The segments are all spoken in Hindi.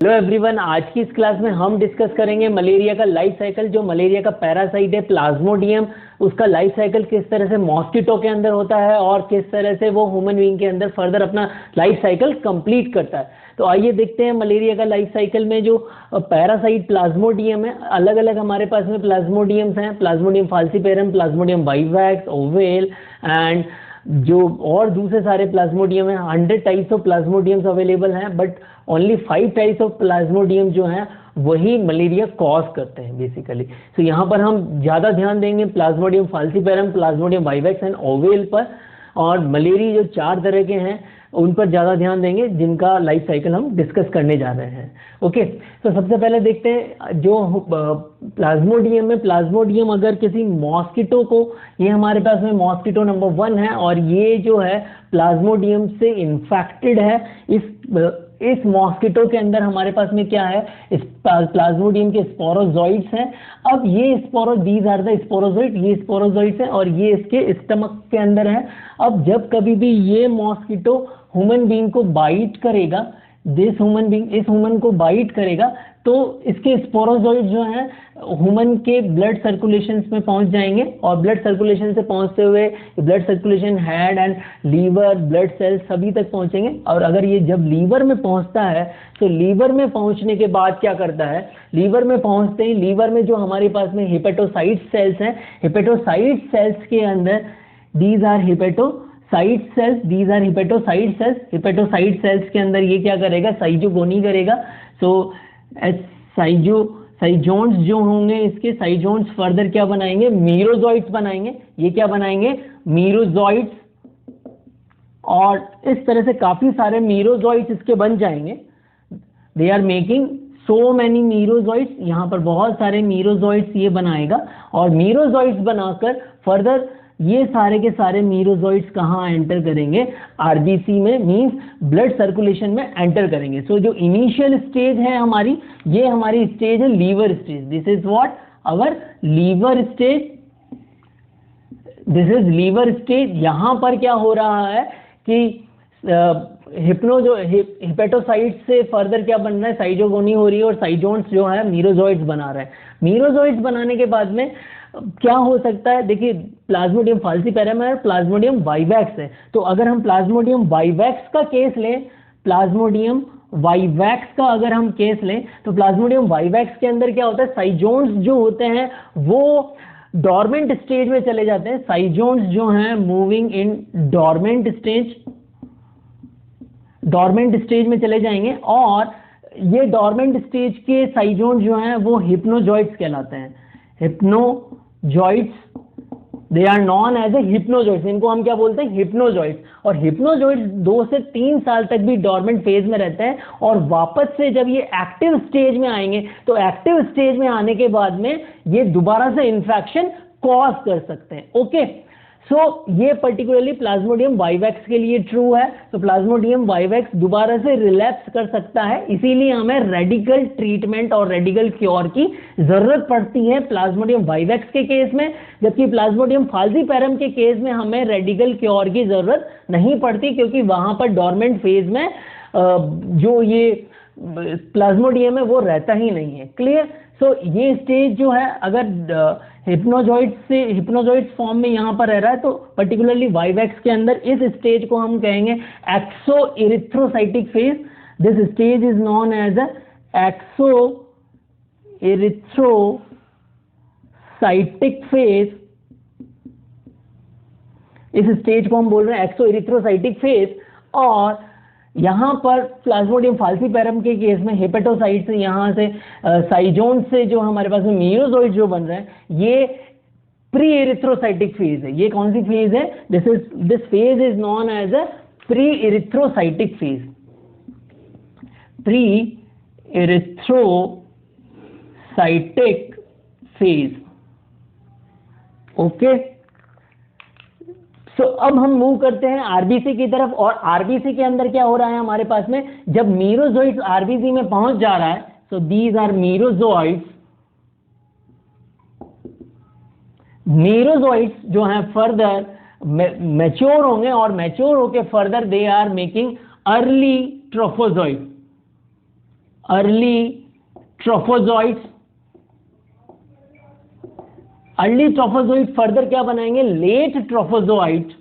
हेलो एवरीवन, आज की इस क्लास में हम डिस्कस करेंगे मलेरिया का लाइफ साइकिल। जो मलेरिया का पैरासाइट है प्लाज्मोडियम, उसका लाइफ साइकिल किस तरह से मॉस्किटो के अंदर होता है और किस तरह से वो ह्यूमन बीइंग के अंदर फर्दर अपना लाइफ साइकिल कंप्लीट करता है। तो आइए देखते हैं मलेरिया का लाइफ साइकिल में जो पैरासाइट प्लाज्मोडियम है। अलग अलग हमारे पास में प्लाज्मोडियम्स हैं, Plasmodium falciparum, Plasmodium vivax, oval and जो और दूसरे सारे प्लाज्मोडियम हैं। 100 टाइप्स ऑफ प्लाज्मोडियम्स अवेलेबल हैं, but only 5 types of Plasmodium जो हैं वही मलेरिया कॉज करते हैं बेसिकली। तो यहाँ पर हम ज़्यादा ध्यान देंगे Plasmodium falciparum, Plasmodium vivax and oval पर, और मलेरिया जो 4 तरह के हैं उन पर ज़्यादा ध्यान देंगे जिनका लाइफ साइकिल हम डिस्कस करने जा रहे हैं। ओके, तो सबसे पहले देखते हैं जो प्लाज्मोडियम में, प्लाज्मोडियम अगर किसी मॉस्किटो को, ये हमारे पास में मॉस्किटो नंबर 1 है और ये जो है प्लाज्मोडियम से इन्फेक्टेड है। इस मॉस्किटो के अंदर हमारे पास में क्या है, इस प्लाज्मोडियम के स्पोरोजोइड्स हैं। अब ये दीज आर द स्पोरोजोइड, ये स्पोरोजोइड्स हैं और ये इसके स्टमक के अंदर है। अब जब कभी भी ये मॉस्किटो ह्यूमन बीइंग को बाइट करेगा, इस ह्यूमन को बाइट करेगा, तो इसके स्पोरोजोइड जो हैं ह्यूमन के ब्लड सर्कुलेशन में पहुंच जाएंगे और ब्लड सर्कुलेशन से पहुंचते हुए blood circulation head and liver, blood cells सभी तक पहुंचेंगे। और अगर ये जब लीवर में पहुंचता है तो लीवर में पहुंचने के बाद क्या करता है, लीवर में पहुंचते ही लीवर में जो हमारे पास में हेपेटोसाइट सेल्स हैं, हेपेटोसाइट सेल्स के अंदर these are hepatocyte cells, these are hepatocyte cells. Hepatocyte cells के अंदर ये क्या करेगा, साइजोगोनी करेगा। सो साइजोन्स जो होंगे, इसके साइजोन्स फर्दर क्या बनाएंगे, मीरोजोइट्स बनाएंगे। ये क्या बनाएंगे, मीरोजोइट्स, और इस तरह से काफी सारे मीरोजोइट्स इसके बन जाएंगे। They are making so many merozoites, यहाँ पर बहुत सारे मीरोजोइट्स ये बनाएगा और मीरोजोइट्स बनाकर फर्दर ये सारे के सारे मीरोजोइट्स कहाँ एंटर करेंगे, आरबीसी में, मींस ब्लड सर्कुलेशन में एंटर करेंगे। सो जो इनिशियल स्टेज है हमारी, ये हमारी स्टेज है liver stage. This is what our liver stage, this is liver stage. यहाँ पर क्या हो रहा है कि हेपेटोसाइट से फर्दर क्या बन रहा है, साइजोगोनी हो रही है और साइजोन्स जो है मीरोजोइट्स बना रहे हैं। मीरोजोइट्स बनाने के बाद में क्या हो सकता है, देखिए प्लाज्मोडियम फाल्सीपेरम है, प्लाज्मोडियम वाइवैक्स है। तो अगर हम प्लाज्मोडियम वाइवैक्स का केस लें, प्लाज्मोडियम वाइवैक्स का अगर हम केस लें तो प्लाज्मोडियम वाइवैक्स के अंदर क्या होता है, साइजोन्स जो होते हैं वो डॉर्मेंट स्टेज में चले जाते हैं। साइजोन्स जो हैं मूविंग इन डॉर्मेंट स्टेज में चले जाएंगे और ये डॉर्मेंट स्टेज के साइजोन्स जो हैं वो हिप्नोजॉइट्स कहलाते हैं। Hypnozoites, they are known as a hypnozoites, इनको हम क्या बोलते हैं, हिप्नोजॉइट्स। और हिप्नोजॉइट्स 2 से 3 साल तक भी डॉर्मेंट फेज में रहते हैं और वापस से जब ये एक्टिव स्टेज में आएंगे तो एक्टिव स्टेज में आने के बाद में ये दोबारा से इन्फेक्शन कॉज कर सकते हैं। ओके, सो ये पर्टिकुलरली प्लाज्मोडियम वाइवैक्स के लिए ट्रू है। तो प्लाज्मोडियम वाइवैक्स दोबारा से रिलैप्स कर सकता है, इसीलिए हमें रेडिकल ट्रीटमेंट और रेडिकल क्योर की जरूरत पड़ती है प्लाज्मोडियम वाइवैक्स के केस में, जबकि प्लाज्मोडियम फाल्सीपेरम के केस में हमें रेडिकल क्योर की जरूरत नहीं पड़ती, क्योंकि वहां पर डॉर्मेंट फेज में जो ये प्लाज्मोडियम है वो रहता ही नहीं है। क्लियर। सो ये स्टेज जो है अगर हिप्नोजॉइट्स फॉर्म में यहाँ पर रह रहा है तो पर्टिकुलरली वाइवैक्स के अंदर इस स्टेज को हम कहेंगे exoerythrocytic phase. This stage is known as exoerythrocytic phase. इस स्टेज को हम बोल रहे हैं एक्सो इरिथ्रोसाइटिक फेज। और यहाँ पर प्लाज्मोडियम फाल्सीपेरम के केस में हेपेटोसाइट से, यहाँ से साइजोन से जो हमारे पास में मीरोजोइड जो बन रहे हैं, ये प्री एरिथ्रोसाइटिक फेज है। ये कौन सी फेज है, this phase is known as a pre erythrocytic phase. Pre erythrocytic phase. Okay, तो अब हम मूव करते हैं आरबीसी की तरफ। और आरबीसी के अंदर क्या हो रहा है हमारे पास में, जब मीरोजोइट्स आरबीसी में पहुंच जा रहा है, सो दीज आर मीरोजोइट्स। मीरोजोइट्स जो हैं फर्दर मैच्योर होंगे और मैच्योर होके further they are making early trophozoite. Early trophozoites, early trophozoite further क्या बनाएंगे, लेट ट्रोफोजोइट,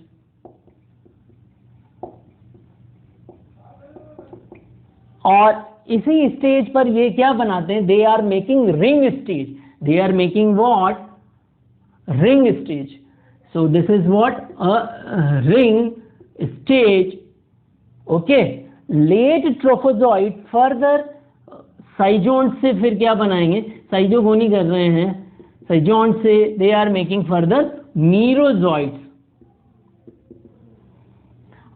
और इसी स्टेज पर ये क्या बनाते हैं, they are making ring stage, they are making what, ring stage. So this is what, a ring stage. Okay, late trophozoite further साइजोन से फिर क्या बनाएंगे, साइजोगोनी कर रहे हैं, साइजोन से they are making further merozoites.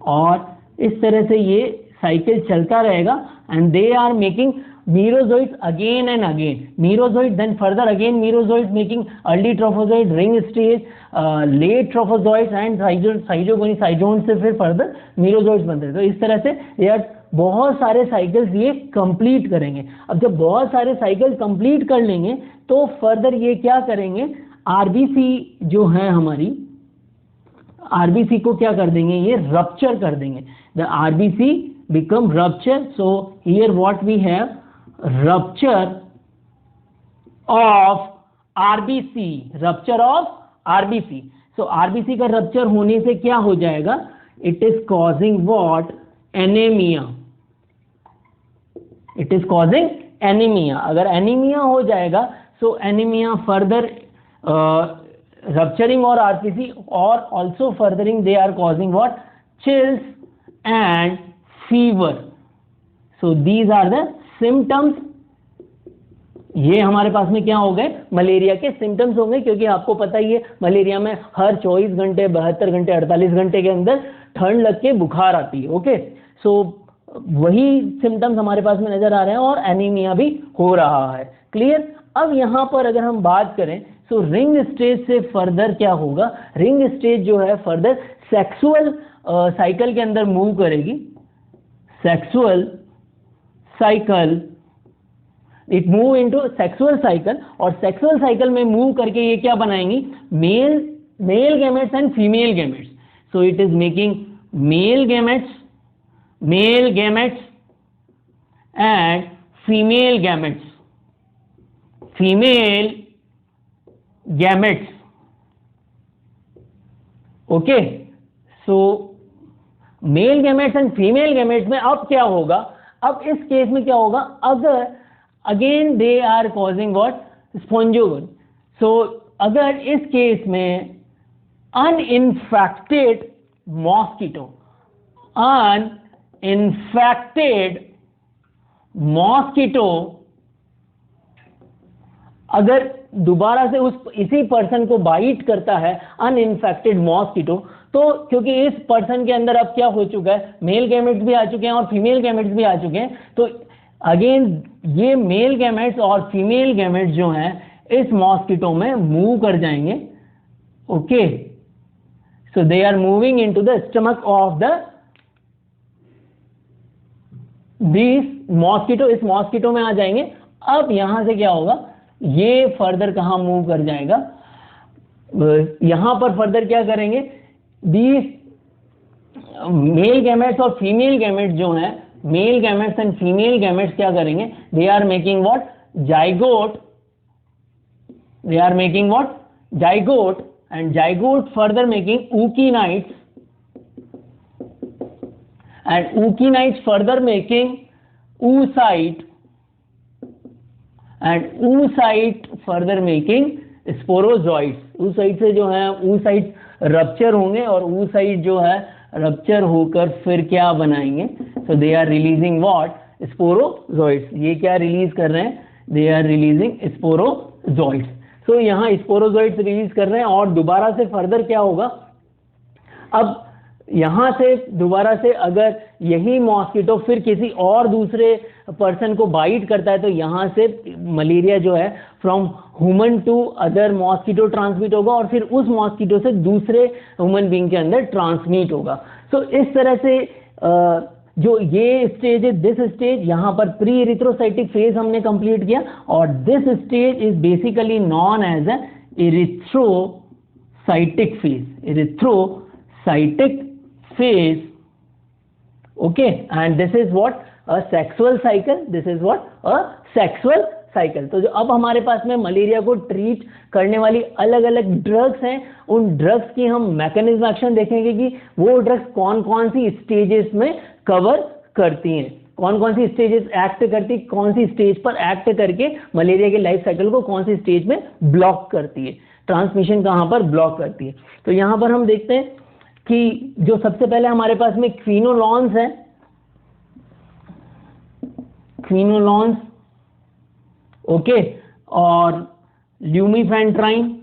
और इस तरह से ये साइकिल चलता रहेगा, and they are making merozoites again and again. Merozoite, then further again merozoites making early trophozoite, ring stage, late trophozoites and schizogony, साइजोन से फिर further merozoites बनते हैं. तो इस तरह से यार बहुत सारे साइकिल्स ये कंप्लीट करेंगे. अब जब बहुत सारे साइकिल कंप्लीट कर लेंगे तो फर्दर ये क्या करेंगे, आरबीसी जो है हमारी, आरबीसी को क्या कर देंगे, ये रप्चर कर देंगे. The RBC become rupture. So here what we have, rupture of RBC, rupture of RBC. So RBC का rupture होने से क्या हो जाएगा, it is causing what, anemia, it is causing anemia. अगर anemia हो जाएगा so anemia further rupturing और RBC और also furthering they are causing what, chills and fever. So these are the symptoms. ये हमारे पास में क्या हो गए, मलेरिया के सिम्टम्स होंगे, क्योंकि आपको पता ही है मलेरिया में हर 24 घंटे, 72 घंटे, 48 घंटे के अंदर ठंड लग के बुखार आती है. ओके, सो वही सिम्टम्स हमारे पास में नजर आ रहे हैं और एनीमिया भी हो रहा है. क्लियर. अब यहाँ पर अगर हम बात करें तो रिंग स्टेज से फर्दर क्या होगा, रिंग स्टेज जो है फर्दर सेक्सुअल साइकिल के अंदर मूव करेगी. Sexual cycle, it move into sexual cycle, और सेक्सुअल साइकिल में मूव करके ये क्या बनाएंगी, mail gametes and female gametes. So it is making mail gametes and female gametes, okay. So mail gametes and female gametes में अब क्या होगा, अब इस केस में क्या होगा, अगर again they are causing what, sporogony. So अगर इस केस में अनइन्फेक्टेड मॉस्किटो अगर दोबारा से इसी पर्सन को बाइट करता है, अनइन्फेक्टेड मॉस्किटो, तो क्योंकि इस पर्सन के अंदर अब क्या हो चुका है, मेल गैमेट्स भी आ चुके हैं और फीमेल गैमेट्स भी आ चुके हैं, तो अगेन ये मेल गैमेट्स और फीमेल गैमेट्स जो हैं इस मॉस्किटो में मूव कर जाएंगे. Okay, so they are moving into the stomach of the this mosquito, इस मॉस्किटो में आ जाएंगे. अब यहां से क्या होगा, ये फर्दर कहां मूव कर जाएगा, यहां पर फर्दर क्या करेंगे, दीज मेल गैमेट्स और फीमेल गैमेट्स जो हैं, male gametes and female gametes क्या करेंगे, they are making what, zygote, they are making what, zygote, and zygote further making ookinets, and ookinets further making oocyte, and oocyte further making sporozoites. oocyte से जो है oocyte रप्चर होंगे और oocyte जो है रप्चर होकर फिर क्या बनाएंगे, so they are releasing what, sporozoites. ये क्या रिलीज कर रहे हैं, they are releasing sporozoites. so यहाँ sporozoites रिलीज कर रहे हैं और दोबारा से फर्दर क्या होगा, अब यहां से दोबारा से अगर यही मॉस्किटो फिर किसी और दूसरे पर्सन को बाइट करता है तो यहां से मलेरिया जो है from human to other mosquito transmit होगा और फिर उस मॉस्किटो से दूसरे ह्यूमन बीइंग के अंदर ट्रांसमिट होगा. सो इस तरह से जो ये स्टेज है, दिस स्टेज, यहां पर प्री इरिथ्रोसाइटिक फेज हमने कंप्लीट किया और this stage is basically known as a erythrocytic phase, erythrocytic phase. Okay, and this is what asexual cycle, this is what asexual cycle. तो जो अब हमारे पास में मलेरिया को ट्रीट करने वाली अलग अलग ड्रग्स हैं, उन ड्रग्स की हम मैकेनिज्म एक्शन देखेंगे कि वो ड्रग्स कौन कौन सी स्टेजेस में कवर करती हैं, कौन कौन सी स्टेजेस एक्ट करती, कौन सी स्टेज पर एक्ट करके मलेरिया के लाइफ साइकिल को कौन सी स्टेज में ब्लॉक करती है, ट्रांसमिशन कहां पर ब्लॉक करती है। तो यहां पर हम देखते हैं कि जो सबसे पहले हमारे पास में क्विनोलॉन्स है, क्विनोलॉन्स, ओके, और ल्यूमीफेंट्राइन,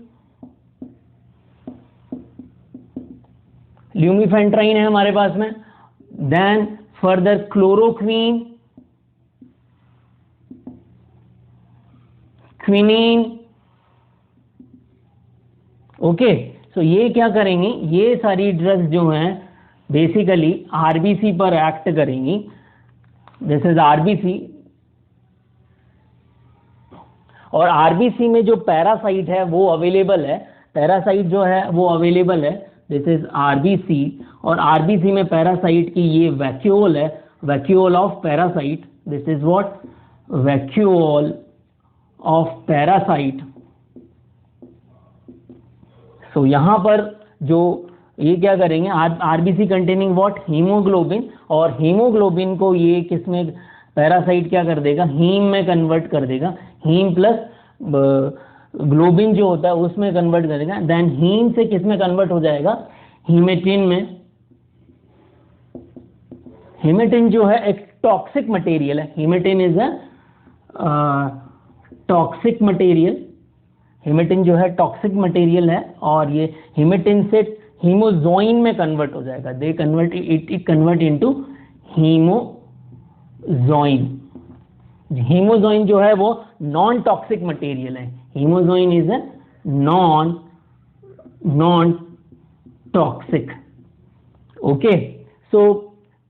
ल्यूमीफेंट्राइन है हमारे पास में, then further chloroquine, quinine, okay. So ये क्या करेंगे, ये सारी ड्रग्स जो हैं बेसिकली आरबीसी पर एक्ट करेंगी, दिस इज आरबीसी, और आरबीसी में जो पैरासाइट है वो अवेलेबल है, पैरासाइट जो है वो अवेलेबल है, दिस इज आरबीसी, और आरबीसी में पैरासाइट की ये वैक्यूल है, vacuole of parasite, this is what vacuole of parasite. So यहां पर जो ये क्या करेंगे, आरबीसी कंटेनिंग व्हाट हीमोग्लोबिन, और हीमोग्लोबिन को ये किसमें पैरासाइट क्या कर देगा, हीम में कन्वर्ट कर देगा, हीम प्लस ग्लोबिन जो होता है उसमें कन्वर्ट कर देगा, देन हीम से किसमें कन्वर्ट हो जाएगा, हीमेटिन में। हीमेटिन जो है एक टॉक्सिक मटेरियल है, हीमेटिन इज अ टॉक्सिक मटेरियल, हीमेटिन जो है टॉक्सिक मटेरियल है, और ये हीमेटिन से हीमोजोइन में कन्वर्ट हो जाएगा, they convert it convert into hemozoin. Hemozoin जो है वो नॉन टॉक्सिक मटेरियल है, hemozoin is a non toxic, okay. So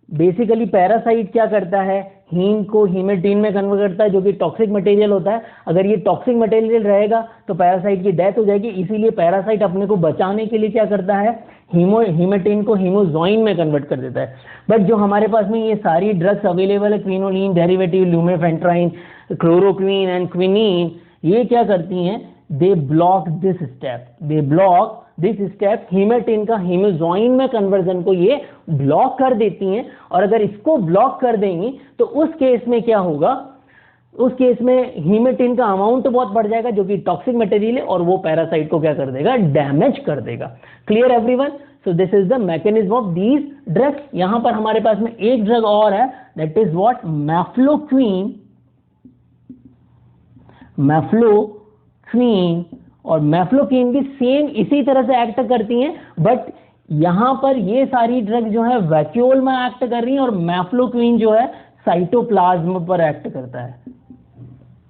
basically parasite क्या करता है, हीम को हीमेटिन में कन्वर्ट करता है जो कि टॉक्सिक मटेरियल होता है। अगर ये टॉक्सिक मटेरियल रहेगा तो पैरासाइट की डेथ हो जाएगी, इसीलिए पैरासाइट अपने को बचाने के लिए क्या करता है, हीमेटिन को हीमोजोइन में कन्वर्ट कर देता है। बट जो हमारे पास में ये सारी ड्रग्स अवेलेबल है, quinoline derivative, lumefantrine, chloroquine and quinine, ये क्या करती हैं, they block this step, they block this step, haematin का हीमोजोइन में कन्वर्जन को ये ब्लॉक कर देती हैं। और अगर इसको ब्लॉक कर देंगी तो उस केस में क्या होगा, उस केस में हीमेटिन का अमाउंट तो बहुत बढ़ जाएगा जो कि टॉक्सिक मटेरियल है, और वो पैरासाइट को क्या कर देगा, डैमेज कर देगा। Clear everyone? So this is the mechanism of these drugs. यहां पर हमारे पास में एक ड्रग और है, दैट इज व्हाट मैफ्लोक्वीन, मैफ्लोक्वीन, और मैफ्लोक्वीन भी सेम इसी तरह से एक्ट करती हैं, बट यहां पर ये सारी ड्रग जो है वैक्यूल में एक्ट कर रही हैं, और मैफ्लोक्वीन जो है साइटोप्लाज्म पर एक्ट करता है,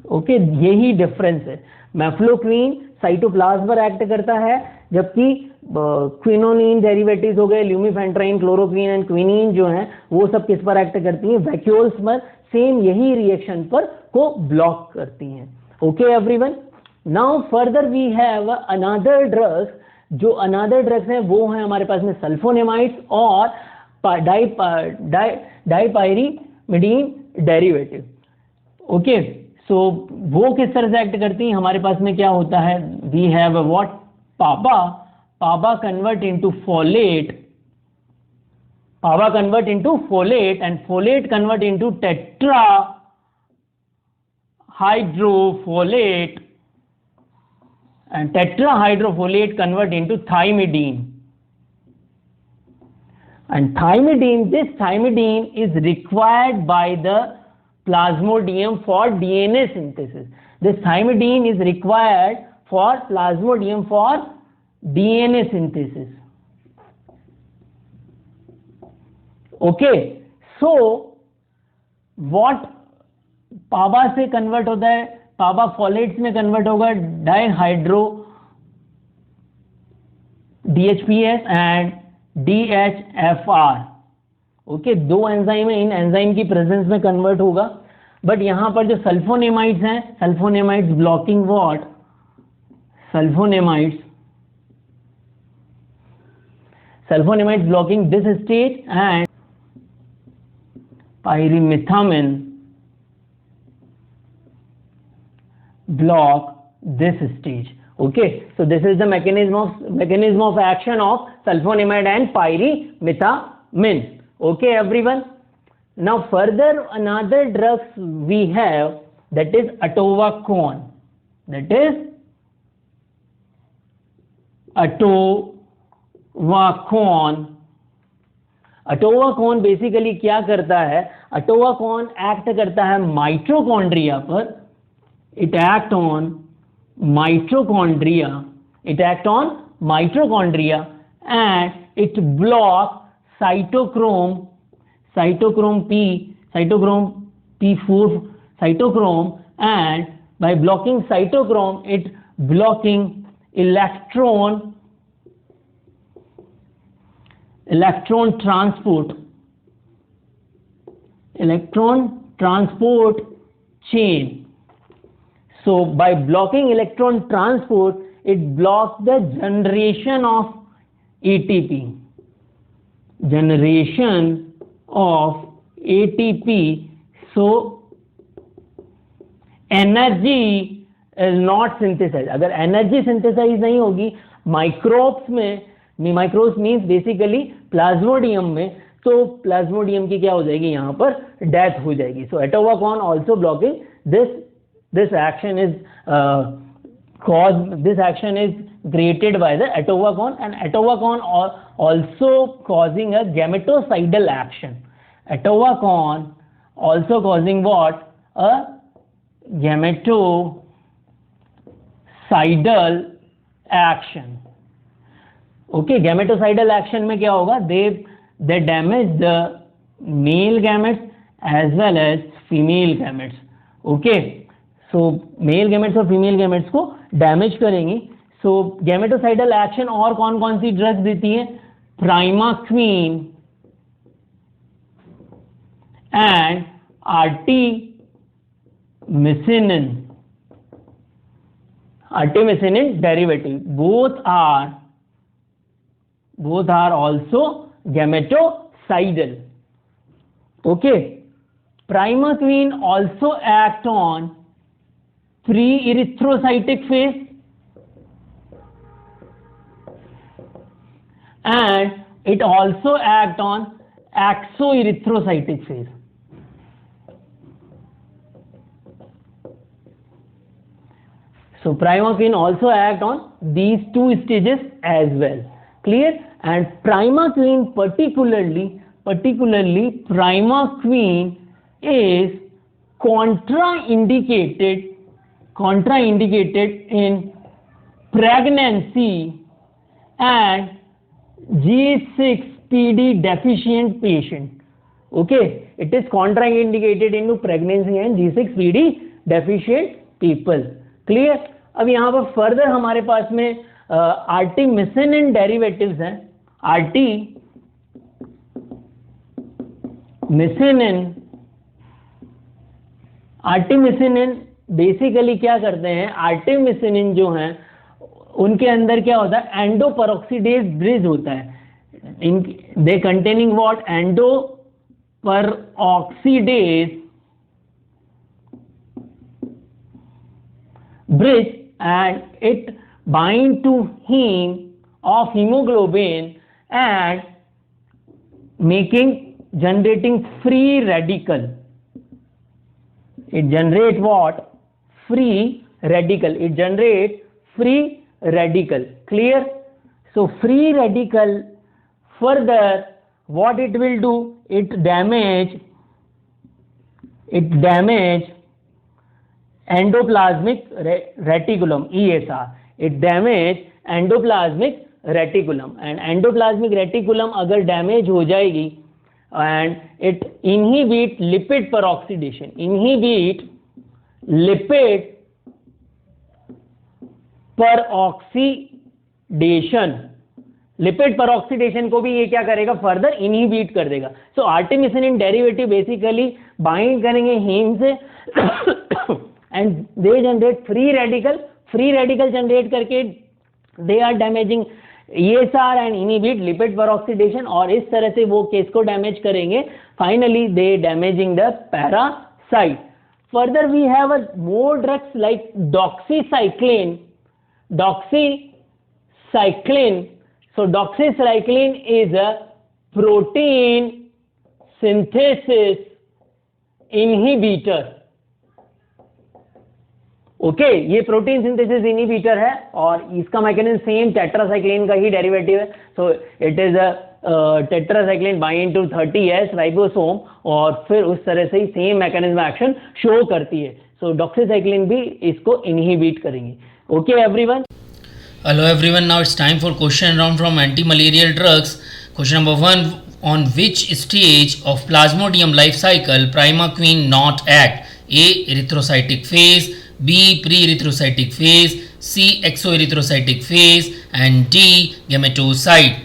ओके। यही डिफरेंस है, मैफ्लोक्वीन साइटोप्लाज्म पर एक्ट करता है, जबकि क्विनोलिन डेरिवेटिव्स हो गए, ल्यूमीफेंट्राइन, क्लोरोक्वीन एंड क्विनीन जो हैं वो सब किस पर एक्ट करती हैं, वैक्यूल्स पर, सेम यही रिएक्शन पर को ब्लॉक करती हैं, okay everyone. Now further we have another drugs, जो अनदर ड्रग्स हैं वो हैं हमारे पास में सल्फोनेमाइड्स और डाइपाइरिमिडीन डेरिवेटिव, ओके। सो वो किस तरह से एक्ट करती हैं, हमारे पास में क्या होता है, we have what PABA, PABA convert into folate, PABA convert into folate, and folate convert into tetrahydrofolate, and tetrahydrofolate convert into thymidine, and thymidine, this thymidine is required by the plasmodium for DNA synthesis. This thymidine is required for plasmodium for DNA synthesis, okay। so what PABA से कन्वर्ट होता है, पाबा फॉलेट्स में कन्वर्ट होगा डाइहाइड्रो DHPS एंड DHFR, ओके। दो एंजाइम है, इन एंजाइम की प्रेजेंस में कन्वर्ट होगा। बट यहां पर जो सल्फोनेमाइड्स हैं, sulphonamides blocking what, sulphonamides blocking this stage and pyrimethamine block this stage. Okay, so this is the mechanism of action of sulfonamide and pyrimethamine. Okay everyone, now further another drugs we have, that is atovaquone. That is atovaquone. atovaquone basically क्या करता है? atovaquone एक्ट करता है माइटोकॉन्ड्रिया पर. It act on mitochondria. It act on mitochondria and it block cytochrome P4 cytochrome, and by blocking cytochrome it blocking electron transport chain. So by blocking electron transport, it blocks the generation of ATP. So energy is not synthesized. अगर energy synthesize नहीं होगी माइक्रोब्स में, माइक्रोब्स मीन्स बेसिकली प्लाज्मोडियम में, तो प्लाज्मोडियम की क्या हो जाएगी? यहाँ पर डेथ हो जाएगी. So atovaquone also blocking this action is created by the atovaquone, and atovaquone also causing a gametocidal action. Atovaquone also causing what? A gametocidal action. Okay, gametocidal action में क्या होगा? They damage the male gametes as well as female gametes. Okay, so mail gametes और फीमेल गैमेट्स को डैमेज करेंगी. सो गैमेटोसाइडल एक्शन और कौन कौन सी ड्रग्स देती है? Primaquine and artemisinin derivative. Both are also gametocidal. Okay, primaquine also act on pre-erythrocytic phase and it also act on axoerythrocytic phase. So primaquine also act on these two stages as well. Clear? And primaquine particularly primaquine is contraindicated in pregnancy and G6PD deficient patient. Okay, it is contraindicated into pregnancy and G6PD deficient people. Clear? अब यहाँ पर फर्दर हमारे पास में आर्टिमिसिनिन डेरिवेटिव्स हैं. आर्टिमिसिनिन बेसिकली क्या करते हैं? आर्टिमिसिनिन जो हैं उनके अंदर क्या होता है? एंडोपरऑक्सीडेज ब्रिज होता है. They containing what? Endoperoxide bridge, and it bind to heme of hemoglobin and generating free radical. It generate what? Free radical. It generate free radical. Clear? So free radical, further what it will do? It damage endoplasmic reticulum, ESR. It damage endoplasmic reticulum, and endoplasmic reticulum अगर डैमेज हो जाएगी and it inhibit lipid peroxidation, lipid peroxidation को भी ये क्या करेगा? फर्दर इनहिबिट कर देगा. So artemisinin derivative basically bind करेंगे हीम से and they generate free radical generate करके they are damaging ESR and inhibit lipid peroxidation, और इस तरह से वो किसको डैमेज करेंगे, finally they damaging the parasite. Further we have a more drugs like doxycycline. So doxycycline is a protein synthesis inhibitor. Okay ये प्रोटीन सिंथेसिस इनहिबिटर है और इसका मैकेनिज्म सेम टेट्रासाइक्लिन का ही डेरिवेटिव है. So it is a tetracycline bind to 30S ribosome और फिर उस तरह से ही सेम मैकेनिज्म एक्शन शो करती है. सो डॉक्सीसाइक्लिन भी इसको इनहिबिट करेंगे. Okay everyone. Hello everyone, now it's time for question round from anti-malarial drugs. Question number 1, on which stage of Plasmodium life cycle primaquine not act? A. Erythrocytic phase, B. Pre-erythrocytic phase, C. Exoerythrocytic phase, and D. Gametocide.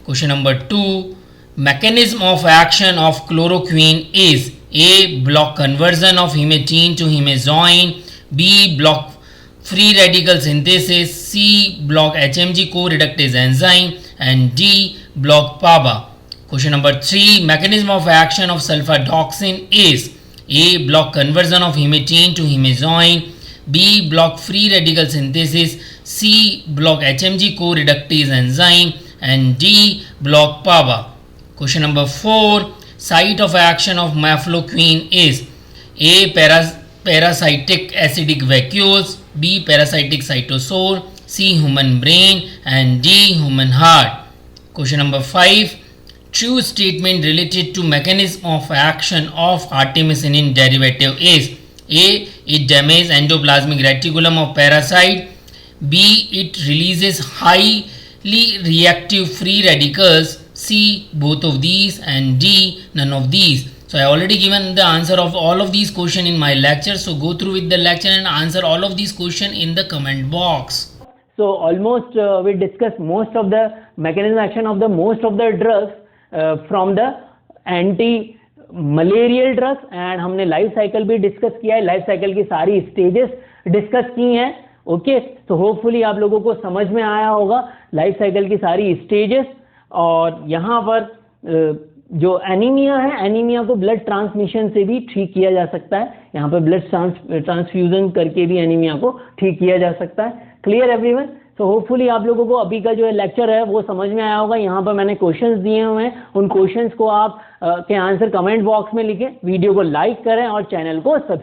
Question number 2, mechanism of action of chloroquine is A. Block conversion of hematine to hemozoin, B. Block free radical synthesis, C. block HMG co-reductase enzyme, and D. block PABA. Question number 3, mechanism of action of sulfadoxine is A. block conversion of hematine to hemozoin, B. block free radical synthesis, C. block HMG co-reductase enzyme, and D. block PABA. Question number 4, site of action of mefloquine is A. parasitic acidic vacuoles, B. parasitic cytosol, C. human brain, and D. human heart. Question number 5, true statement related to mechanism of action of artemisinin derivative is A. it damages endoplasmic reticulum of parasite, B. it releases highly reactive free radicals, C. both of these, and D. none of these. So I already given the answer of all of these questions in my lecture. So go through with the lecture and answer all of these questions in the comment box. So almost we discussed most of the mechanism action of the most of the drugs from the anti-malarial drugs, and हमने लाइफ साइकिल भी डिस्कस किया है, लाइफ साइकिल की सारी स्टेजेस डिस्कस की हैं. ओके, तो होपफुली आप लोगों को समझ में आया होगा लाइफ साइकिल की सारी स्टेजेस. और यहाँ पर जो एनीमिया है, एनीमिया को ब्लड ट्रांसमिशन से भी ठीक किया जा सकता है. यहाँ पर ब्लड ट्रांसफ्यूजन करके भी एनीमिया को ठीक किया जा सकता है. Clear everyone. तो होपफुली आप लोगों को अभी का जो लेक्चर है वो समझ में आया होगा. यहाँ पर मैंने क्वेश्चंस दिए हुए हैं, उन क्वेश्चंस को आप के आंसर कमेंट बॉक्स में लिखें, वीडियो को लाइक करें और चैनल को सब्सक्राइब